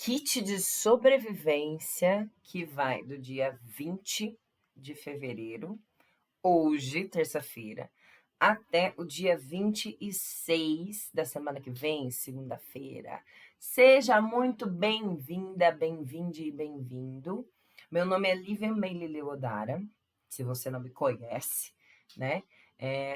Kit de sobrevivência que vai do dia 20 de fevereiro, hoje, terça-feira, até o dia 26 da semana que vem, segunda-feira. Seja muito bem-vinda, bem-vinde e bem-vindo. Meu nome é Lívia Meili Leodara, se você não me conhece, né?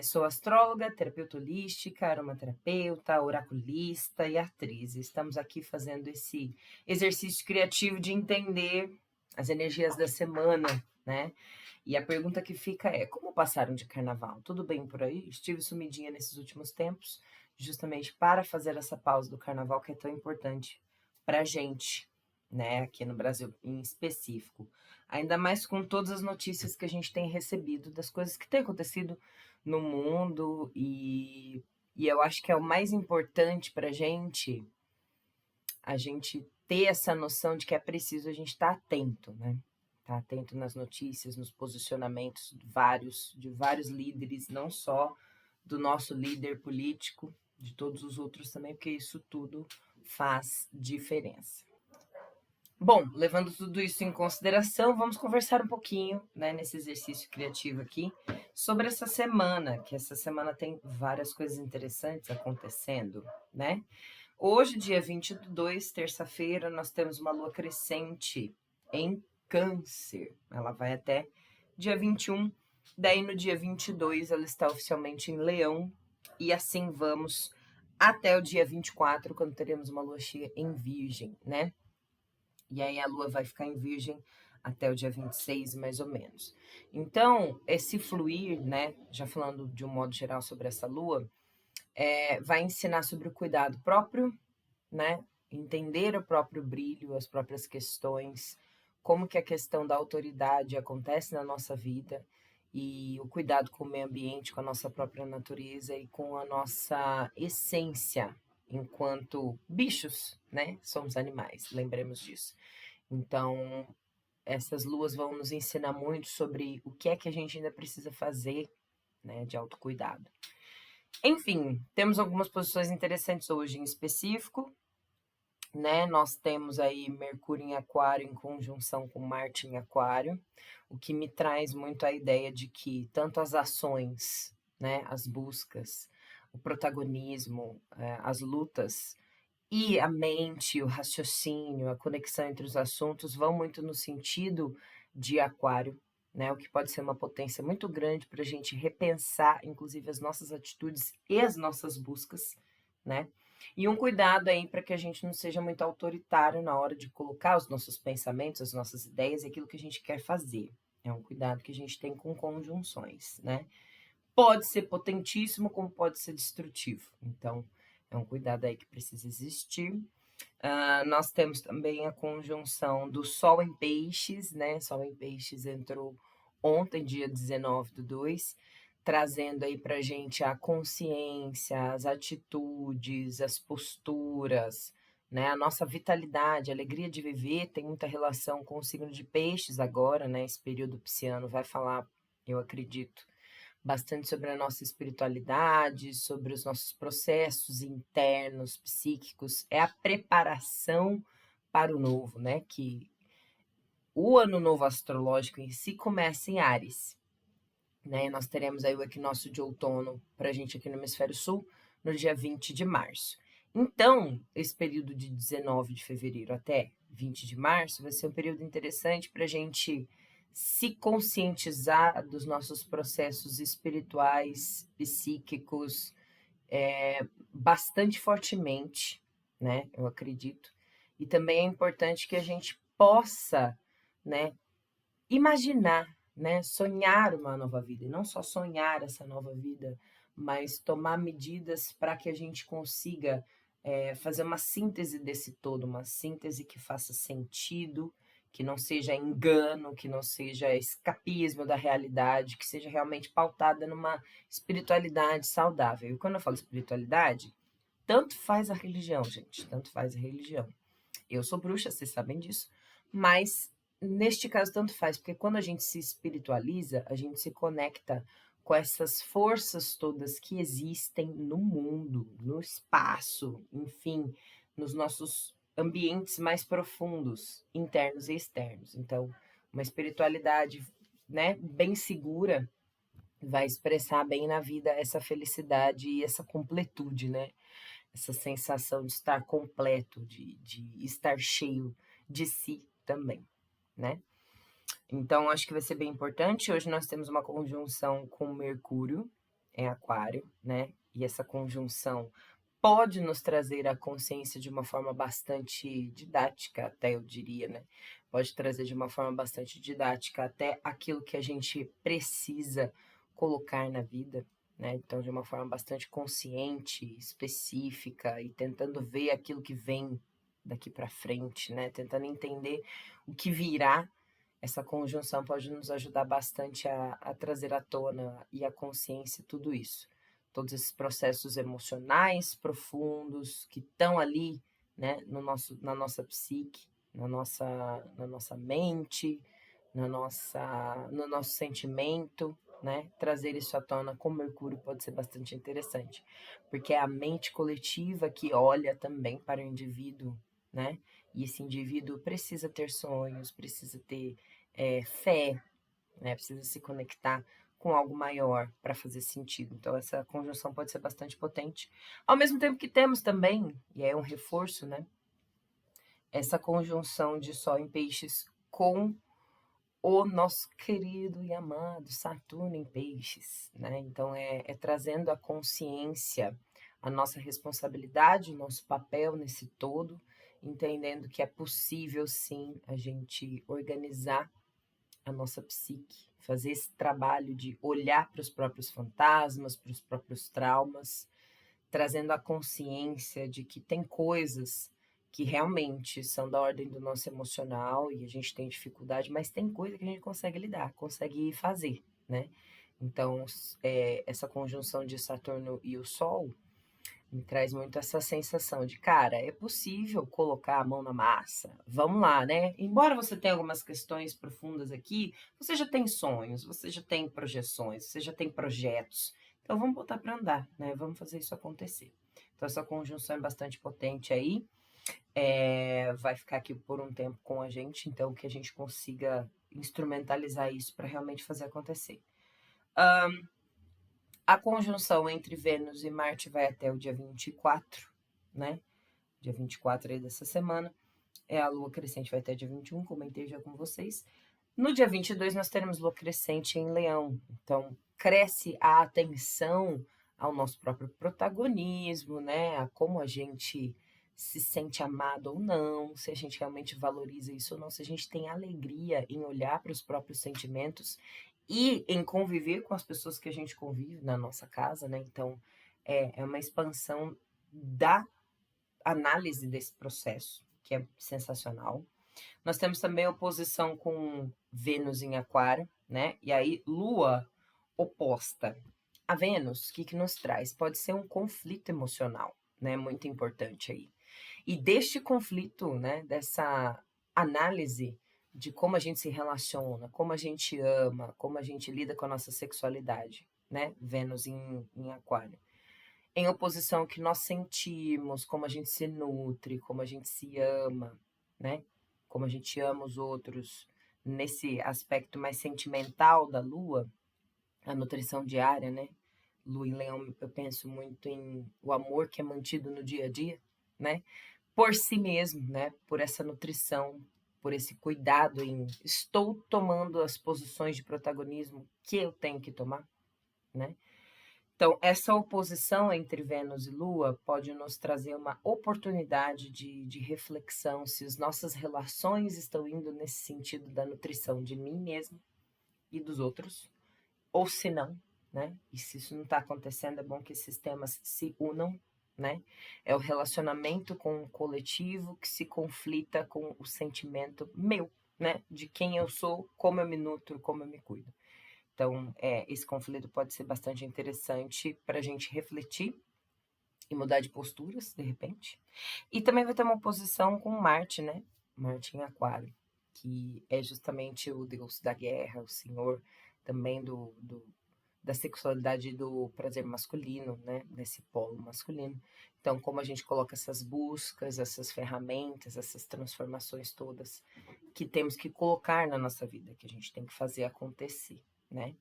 Sou astróloga, terapeuta holística, aromaterapeuta, oraculista e atriz. Estamos aqui fazendo esse exercício criativo de entender as energias da semana, né? E a pergunta que fica é: como passaram de carnaval? Tudo bem por aí? Estive sumidinha nesses últimos tempos, justamente para fazer essa pausa do carnaval que é tão importante para a gente, né? Aqui no Brasil em específico. Ainda mais com todas as notícias que a gente tem recebido das coisas que têm acontecido no mundo e eu acho que é o mais importante para a gente ter essa noção de que é preciso a gente estar atento, né? Estar atento nas notícias, nos posicionamentos de vários líderes, não só do nosso líder político, de todos os outros também, porque isso tudo faz diferença. Bom, levando tudo isso em consideração, vamos conversar um pouquinho, né, nesse exercício criativo aqui, sobre essa semana, que essa semana tem várias coisas interessantes acontecendo, né? Hoje, dia 22, terça-feira, nós temos uma lua crescente em Câncer. Ela vai até dia 21. Daí, no dia 22, ela está oficialmente em Leão. E assim vamos até o dia 24, quando teremos uma lua cheia em Virgem, né? E aí a lua vai ficar em Virgem até o dia 26, mais ou menos. Então, esse fluir, né? Já falando de um modo geral sobre essa lua, vai ensinar sobre o cuidado próprio, né? Entender o próprio brilho, as próprias questões, como que a questão da autoridade acontece na nossa vida e o cuidado com o meio ambiente, com a nossa própria natureza e com a nossa essência enquanto bichos, né? Somos animais, lembremos disso. Então, essas luas vão nos ensinar muito sobre o que é que a gente ainda precisa fazer, né, de autocuidado. Enfim, temos algumas posições interessantes hoje em específico, né? Nós temos aí Mercúrio em Aquário em conjunção com Marte em Aquário, o que me traz muito a ideia de que tanto as ações, né, as buscas, o protagonismo, as lutas e a mente, o raciocínio, a conexão entre os assuntos vão muito no sentido de Aquário, né? O que pode ser uma potência muito grande para a gente repensar, inclusive, as nossas atitudes e as nossas buscas, né? E um cuidado aí para que a gente não seja muito autoritário na hora de colocar os nossos pensamentos, as nossas ideias e aquilo que a gente quer fazer. É um cuidado que a gente tem com conjunções, né? Pode ser potentíssimo, como pode ser destrutivo. Então, é um cuidado aí que precisa existir. Nós temos também a conjunção do Sol em Peixes, né? Sol em Peixes entrou ontem, dia 19/2, trazendo aí para a gente a consciência, as atitudes, as posturas, né? A nossa vitalidade, a alegria de viver tem muita relação com o signo de Peixes agora, né? Esse período pisciano vai falar, eu acredito, bastante sobre a nossa espiritualidade, sobre os nossos processos internos, psíquicos, é a preparação para o novo, né? Que o ano novo astrológico em si começa em Áries, né? Nós teremos aí o equinócio de outono para a gente aqui no Hemisfério Sul no dia 20 de março. Então, esse período de 19 de fevereiro até 20 de março vai ser um período interessante para a gente se conscientizar dos nossos processos espirituais, psíquicos, bastante fortemente, né? Eu acredito. E também é importante que a gente possa, né, imaginar, né, sonhar uma nova vida, e não só sonhar essa nova vida, mas tomar medidas para que a gente consiga fazer uma síntese desse todo, uma síntese que faça sentido, que não seja engano, que não seja escapismo da realidade, que seja realmente pautada numa espiritualidade saudável. E quando eu falo espiritualidade, tanto faz a religião, gente, tanto faz a religião. Eu sou bruxa, vocês sabem disso, mas neste caso tanto faz, porque quando a gente se espiritualiza, a gente se conecta com essas forças todas que existem no mundo, no espaço, enfim, nos nossos ambientes mais profundos, internos e externos. Então, uma espiritualidade, né, bem segura vai expressar bem na vida essa felicidade e essa completude, né? Essa sensação de estar completo, de estar cheio de si também, né? Então, acho que vai ser bem importante. Hoje nós temos uma conjunção com Mercúrio em Aquário, né? E essa conjunção pode nos trazer a consciência de uma forma bastante didática, até eu diria, né? Pode trazer de uma forma bastante didática até aquilo que a gente precisa colocar na vida, né? Então, de uma forma bastante consciente, específica e tentando ver aquilo que vem daqui para frente, né? Tentando entender o que virá. Essa conjunção pode nos ajudar bastante a trazer à tona e à consciência tudo isso. Todos esses processos emocionais profundos que estão ali, né, na nossa psique, na nossa mente, no nosso sentimento, né? Trazer isso à tona com Mercúrio pode ser bastante interessante, porque é a mente coletiva que olha também para o indivíduo, né? E esse indivíduo precisa ter sonhos, precisa ter fé, né? Precisa se conectar com algo maior para fazer sentido. Então, essa conjunção pode ser bastante potente. Ao mesmo tempo que temos também, e é um reforço, né? Essa conjunção de Sol em Peixes com o nosso querido e amado Saturno em Peixes, né? Então, é trazendo a consciência, a nossa responsabilidade, o nosso papel nesse todo, entendendo que é possível, sim, a gente organizar a nossa psique, fazer esse trabalho de olhar para os próprios fantasmas, para os próprios traumas, trazendo a consciência de que tem coisas que realmente são da ordem do nosso emocional e a gente tem dificuldade, mas tem coisa que a gente consegue lidar, consegue fazer, né? Então, essa conjunção de Saturno e o Sol me traz muito essa sensação de, cara, é possível colocar a mão na massa. Vamos lá, né? Embora você tenha algumas questões profundas aqui, você já tem sonhos, você já tem projeções, você já tem projetos. Então vamos botar para andar, né? Vamos fazer isso acontecer. Então essa conjunção é bastante potente aí. Vai ficar aqui por um tempo com a gente, então que a gente consiga instrumentalizar isso para realmente fazer acontecer. A conjunção entre Vênus e Marte vai até o dia 24, né? Dia 24 aí dessa semana. A lua crescente vai até dia 21, comentei já com vocês. No dia 22 nós teremos lua crescente em Leão. Então, cresce a atenção ao nosso próprio protagonismo, né? A como a gente se sente amado ou não, se a gente realmente valoriza isso ou não, se a gente tem alegria em olhar para os próprios sentimentos e em conviver com as pessoas que a gente convive na nossa casa, né? Então, é uma expansão da análise desse processo, que é sensacional. Nós temos também oposição com Vênus em Aquário, né? E aí, Lua oposta a Vênus, o que nos traz? Pode ser um conflito emocional, né? Muito importante aí. E deste conflito, né? Dessa análise de como a gente se relaciona, como a gente ama, como a gente lida com a nossa sexualidade, né? Vênus em Aquário. Em oposição ao que nós sentimos, como a gente se nutre, como a gente se ama, né? Como a gente ama os outros, nesse aspecto mais sentimental da Lua, a nutrição diária, né? Lua em Leão, eu penso muito em o amor que é mantido no dia a dia, né? Por si mesmo, né? Por essa nutrição, por esse cuidado em estou tomando as posições de protagonismo que eu tenho que tomar, né? Então, essa oposição entre Vênus e Lua pode nos trazer uma oportunidade de reflexão se as nossas relações estão indo nesse sentido da nutrição de mim mesmo e dos outros, ou se não, né? E se isso não está acontecendo, é bom que esses temas se unam, né? É o relacionamento com o coletivo que se conflita com o sentimento meu, né? De quem eu sou, como eu me nutro, como eu me cuido. Então, esse conflito pode ser bastante interessante para a gente refletir e mudar de posturas, de repente. E também vai ter uma oposição com Marte, né? Marte em Aquário, que é justamente o deus da guerra, o senhor também da sexualidade e do prazer masculino, né? Nesse polo masculino. Então, como a gente coloca essas buscas, essas ferramentas, essas transformações todas que temos que colocar na nossa vida, que a gente tem que fazer acontecer, né?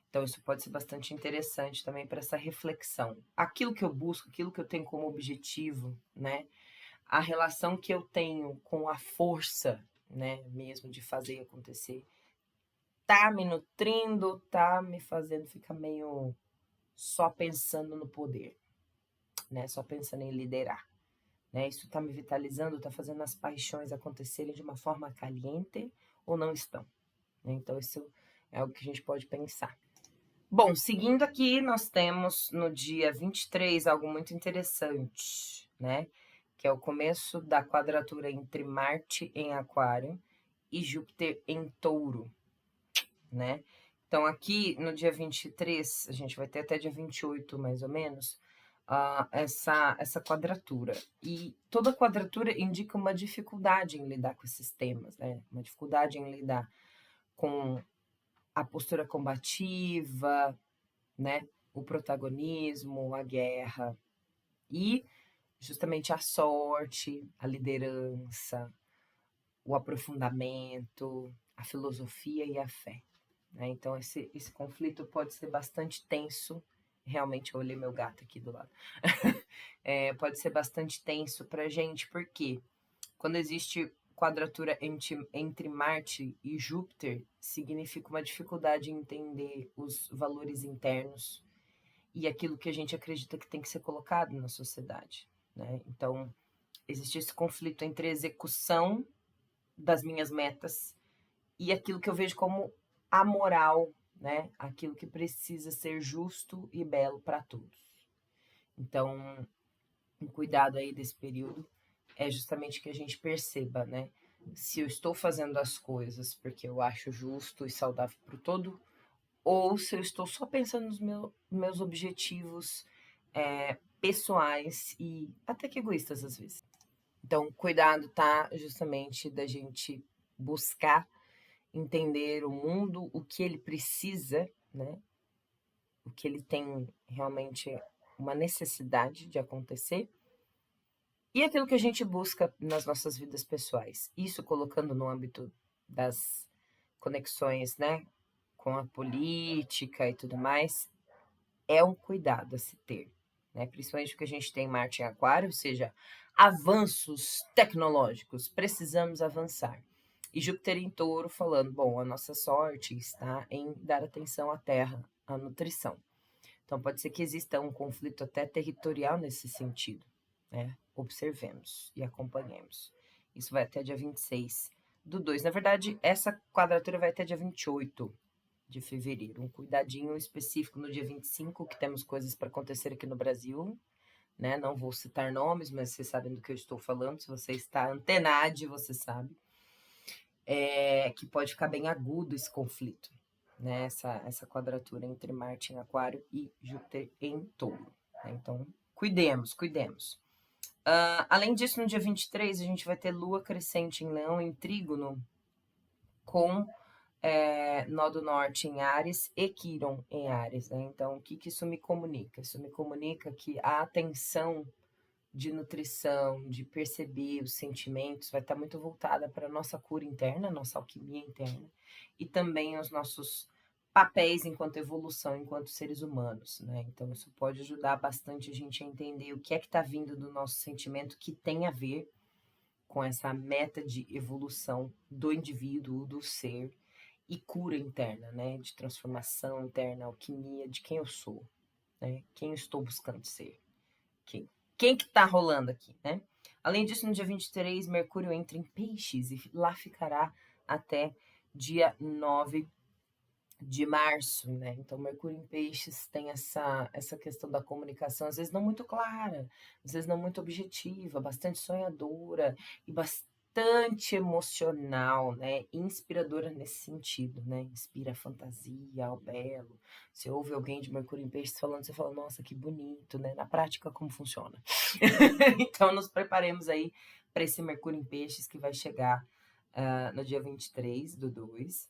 Então, isso pode ser bastante interessante também para essa reflexão. Aquilo que eu busco, aquilo que eu tenho como objetivo, né? A relação que eu tenho com a força, né? Mesmo de fazer acontecer, tá me nutrindo, tá me fazendo ficar meio só pensando no poder, né? Só pensando em liderar, né? Isso tá me vitalizando, tá fazendo as paixões acontecerem de uma forma caliente ou não estão, né? Então, isso é algo que a gente pode pensar. Bom, seguindo aqui, nós temos no dia 23 algo muito interessante, né? Que é o começo da quadratura entre Marte em Aquário e Júpiter em Touro, né? Então, aqui no dia 23, a gente vai ter até dia 28, mais ou menos, essa quadratura. E toda quadratura indica uma dificuldade em lidar com esses temas, né? Uma dificuldade em lidar com a postura combativa, né? O protagonismo, a guerra e justamente a sorte, a liderança, o aprofundamento, a filosofia e a fé, né? Então esse conflito pode ser bastante tenso. Realmente eu olhei meu gato aqui do lado. Pode ser bastante tenso para gente, porque quando existe quadratura entre Marte e Júpiter, significa uma dificuldade em entender os valores internos e aquilo que a gente acredita que tem que ser colocado na sociedade, né? Então, existe esse conflito entre a execução das minhas metas e aquilo que eu vejo como a moral, né? Aquilo que precisa ser justo e belo para todos. Então, um cuidado aí desse período é justamente que a gente perceba, né? Se eu estou fazendo as coisas porque eu acho justo e saudável para o todo, ou se eu estou só pensando nos meus objetivos pessoais e até que egoístas às vezes. Então, cuidado tá justamente da gente buscar entender o mundo, o que ele precisa, né? O que ele tem realmente uma necessidade de acontecer e aquilo que a gente busca nas nossas vidas pessoais. Isso colocando no âmbito das conexões, né, com a política e tudo mais, é um cuidado a se ter, né? Principalmente porque a gente tem Marte em Aquário, ou seja, avanços tecnológicos, precisamos avançar. E Júpiter em Touro falando, bom, a nossa sorte está em dar atenção à terra, à nutrição. Então pode ser que exista um conflito até territorial nesse sentido, né? Observemos e acompanhemos. Isso vai até dia 26 do 2. Na verdade, essa quadratura vai até dia 28 de fevereiro. Um cuidadinho específico no dia 25, que temos coisas para acontecer aqui no Brasil, né? Não vou citar nomes, mas vocês sabem do que eu estou falando. Se você está antenado, você sabe. Que pode ficar bem agudo esse conflito, né? Essa quadratura entre Marte em Aquário e Júpiter em Touro, né? Então, cuidemos. Além disso, no dia 23, a gente vai ter Lua crescente em Leão em trígono com nó do norte em Áries e Quirón em Áries, né? Então, o que isso me comunica? Isso me comunica que a atenção de nutrição, de perceber os sentimentos, vai estar muito voltada para a nossa cura interna, nossa alquimia interna, e também aos nossos papéis enquanto evolução, enquanto seres humanos, né? Então, isso pode ajudar bastante a gente a entender o que é que está vindo do nosso sentimento que tem a ver com essa meta de evolução do indivíduo, do ser, e cura interna, né? De transformação interna, alquimia de quem eu sou, né? Quem eu estou buscando ser. Quem que tá rolando aqui, né? Além disso, no dia 23, Mercúrio entra em Peixes e lá ficará até dia 9 de março, né? Então, Mercúrio em Peixes tem essa questão da comunicação, às vezes não muito clara, às vezes não muito objetiva, bastante sonhadora e bastante emocional, né? Inspiradora nesse sentido, né? Inspira a fantasia, ao belo. Você ouve alguém de Mercúrio em Peixes falando, você fala, nossa, que bonito, né? Na prática, como funciona? Então, nos preparemos aí para esse Mercúrio em Peixes que vai chegar no dia 23 do 2.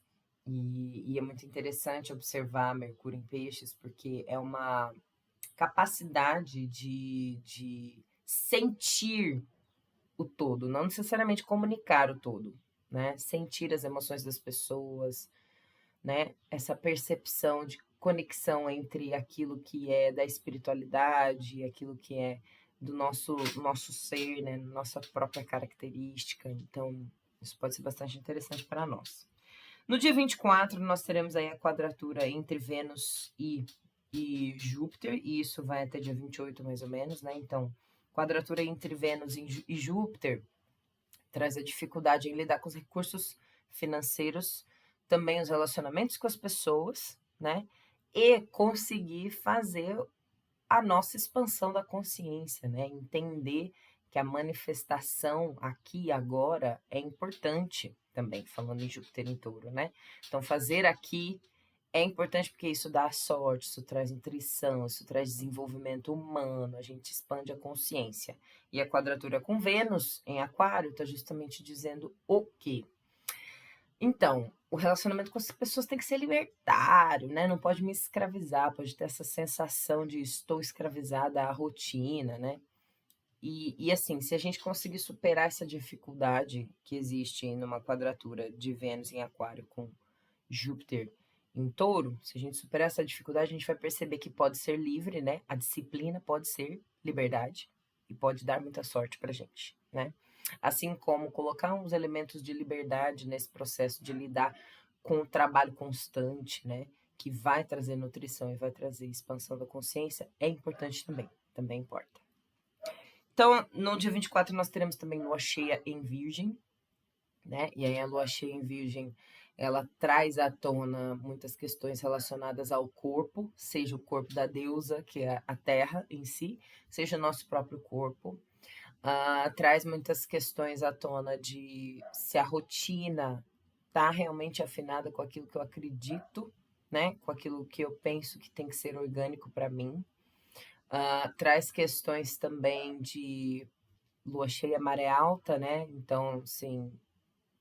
E é muito interessante observar Mercúrio em Peixes, porque é uma capacidade de sentir o todo, não necessariamente comunicar o todo, né? Sentir as emoções das pessoas, né? Essa percepção de conexão entre aquilo que é da espiritualidade, aquilo que é do nosso ser, né? Nossa própria característica. Então, isso pode ser bastante interessante para nós. No dia 24, nós teremos aí a quadratura entre Vênus e Júpiter, e isso vai até dia 28, mais ou menos, né? Então, quadratura entre Vênus e Júpiter traz a dificuldade em lidar com os recursos financeiros, também os relacionamentos com as pessoas, né? E conseguir fazer a nossa expansão da consciência, né? Entender que a manifestação aqui e agora é importante também, falando em Júpiter em Touro, né? Então, fazer aqui é importante porque isso dá sorte, isso traz nutrição, isso traz desenvolvimento humano, a gente expande a consciência. E a quadratura com Vênus em Aquário está justamente dizendo o quê? Então, o relacionamento com as pessoas tem que ser libertário, né? Não pode me escravizar, pode ter essa sensação de estou escravizada à rotina, né? E assim, se a gente conseguir superar essa dificuldade que existe numa quadratura de Vênus em Aquário com Júpiter em Touro, se a gente superar essa dificuldade, a gente vai perceber que pode ser livre, né? A disciplina pode ser liberdade e pode dar muita sorte pra gente, né? Assim como colocar uns elementos de liberdade nesse processo de lidar com o trabalho constante, né? Que vai trazer nutrição e vai trazer expansão da consciência, é importante também importa. Então, no dia 24, nós teremos também lua cheia em Virgem, né? E aí a lua cheia em Virgem, ela traz à tona muitas questões relacionadas ao corpo, seja o corpo da deusa, que é a Terra em si, seja o nosso próprio corpo. Traz muitas questões à tona de se a rotina está realmente afinada com aquilo que eu acredito, né? Com aquilo que eu penso que tem que ser orgânico para mim. Traz questões também de lua cheia, maré alta, né? Então, assim,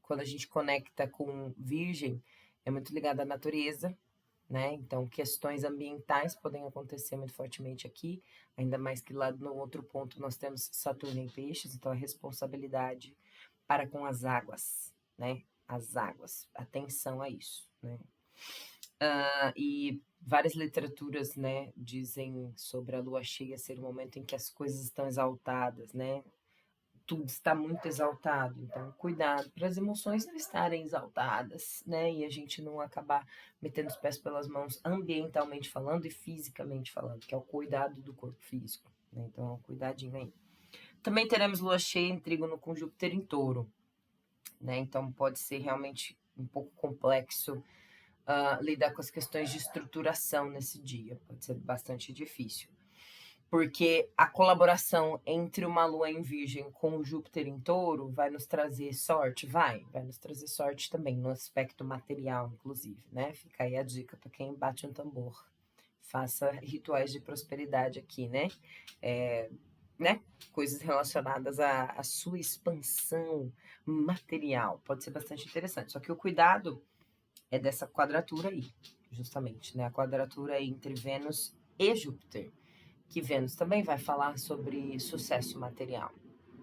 quando a gente conecta com Virgem, é muito ligada à natureza, né? Então, questões ambientais podem acontecer muito fortemente aqui, ainda mais que lá no outro ponto nós temos Saturno em Peixes, então a responsabilidade para com as águas, né? As águas, atenção a isso, né? E várias literaturas, né, dizem sobre a lua cheia ser o momento em que as coisas estão exaltadas, né? Tudo está muito exaltado, então cuidado para as emoções não estarem exaltadas, né? E a gente não acabar metendo os pés pelas mãos ambientalmente falando e fisicamente falando, que é o cuidado do corpo físico, né? Então, um cuidadinho aí. Também teremos lua cheia em trígono com Júpiter em Touro, né? Então pode ser realmente um pouco complexo lidar com as questões de estruturação nesse dia, pode ser bastante difícil. Porque a colaboração entre uma lua em Virgem com o Júpiter em Touro vai nos trazer sorte? Vai nos trazer sorte também, no aspecto material, inclusive, né? Fica aí a dica para quem bate um tambor. Faça rituais de prosperidade aqui, né? Né? Coisas relacionadas à sua expansão material. Pode ser bastante interessante. Só que o cuidado é dessa quadratura aí, justamente, né? A quadratura entre Vênus e Júpiter, que Vênus também vai falar sobre sucesso material,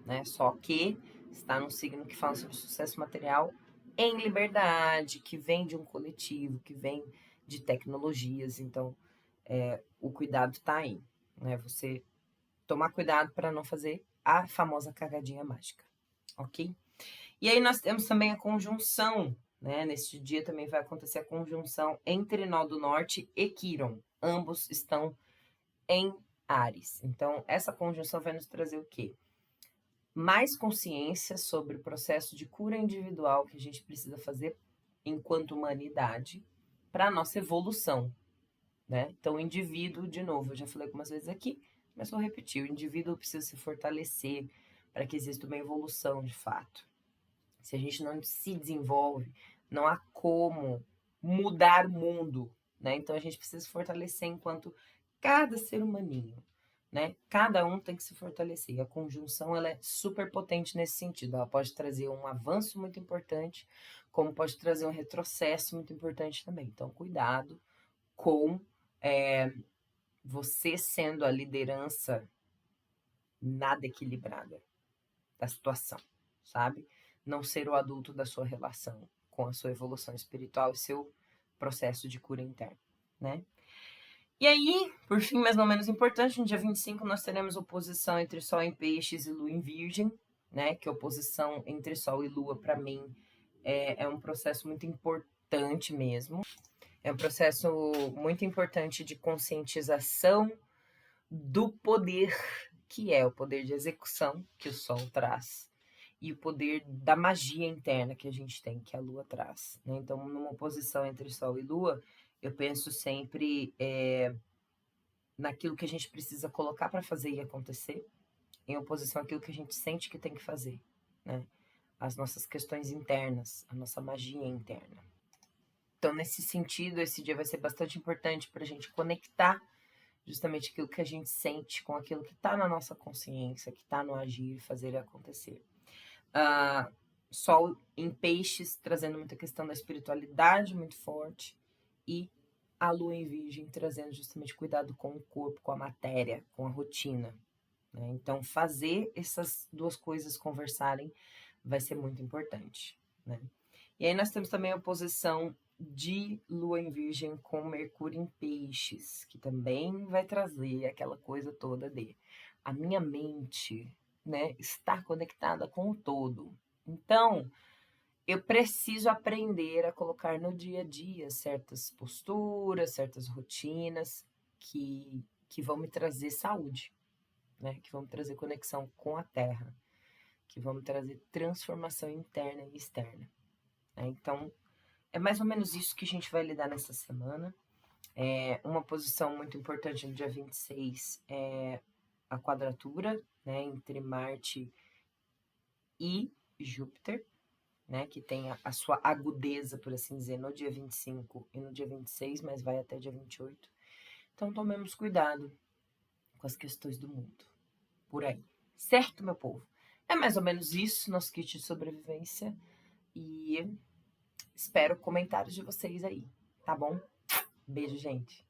né? Só que está num signo que fala sobre sucesso material em liberdade, que vem de um coletivo, que vem de tecnologias. Então, o cuidado está aí, né? Você tomar cuidado para não fazer a famosa cagadinha mágica, ok? E aí nós temos também a conjunção, né? Neste dia também vai acontecer a conjunção entre Nó do Norte e Quirón. Ambos estão em Áries. Então, essa conjunção vai nos trazer o quê? Mais consciência sobre o processo de cura individual que a gente precisa fazer enquanto humanidade para a nossa evolução, né? Então, o indivíduo, de novo, eu já falei algumas vezes aqui, mas vou repetir, o indivíduo precisa se fortalecer para que exista uma evolução de fato. Se a gente não se desenvolve, não há como mudar o mundo, né? Então, a gente precisa se fortalecer enquanto cada ser humaninho, né? Cada um tem que se fortalecer. E a conjunção, ela é super potente nesse sentido. Ela pode trazer um avanço muito importante, como pode trazer um retrocesso muito importante também. Então, cuidado com você sendo a liderança nada equilibrada da situação, sabe? Não ser o adulto da sua relação com a sua evolução espiritual e seu processo de cura interna, né? E aí, por fim, mas não menos importante, no dia 25 nós teremos oposição entre Sol em Peixes e Lua em Virgem, né? Que oposição entre Sol e Lua, para mim, é um processo muito importante mesmo. É um processo muito importante de conscientização do poder, que é o poder de execução que o Sol traz, e o poder da magia interna que a gente tem, que a Lua traz, né? Então, numa oposição entre Sol e Lua, eu penso sempre naquilo que a gente precisa colocar para fazer e acontecer, em oposição àquilo que a gente sente que tem que fazer, né? As nossas questões internas, a nossa magia interna. Então, nesse sentido, esse dia vai ser bastante importante para a gente conectar justamente aquilo que a gente sente com aquilo que está na nossa consciência, que está no agir e fazer acontecer. Sol em Peixes, trazendo muita questão da espiritualidade muito forte, e a Lua em Virgem, trazendo justamente cuidado com o corpo, com a matéria, com a rotina, né? Então, fazer essas duas coisas conversarem vai ser muito importante, né? E aí nós temos também a oposição de Lua em Virgem com Mercúrio em Peixes, que também vai trazer aquela coisa toda de a minha mente, né, estar conectada com o todo. Então, eu preciso aprender a colocar no dia a dia certas posturas, certas rotinas que vão me trazer saúde, né, que vão me trazer conexão com a Terra, que vão me trazer transformação interna e externa, né? Então, é mais ou menos isso que a gente vai lidar nessa semana. Uma posição muito importante no dia 26 é a quadratura, né, entre Marte e Júpiter, né, que tem a sua agudeza, por assim dizer, no dia 25 e no dia 26, mas vai até dia 28. Então, tomemos cuidado com as questões do mundo, por aí. Certo, meu povo? É mais ou menos isso, nosso kit de sobrevivência. E espero comentários de vocês aí, tá bom? Beijo, gente.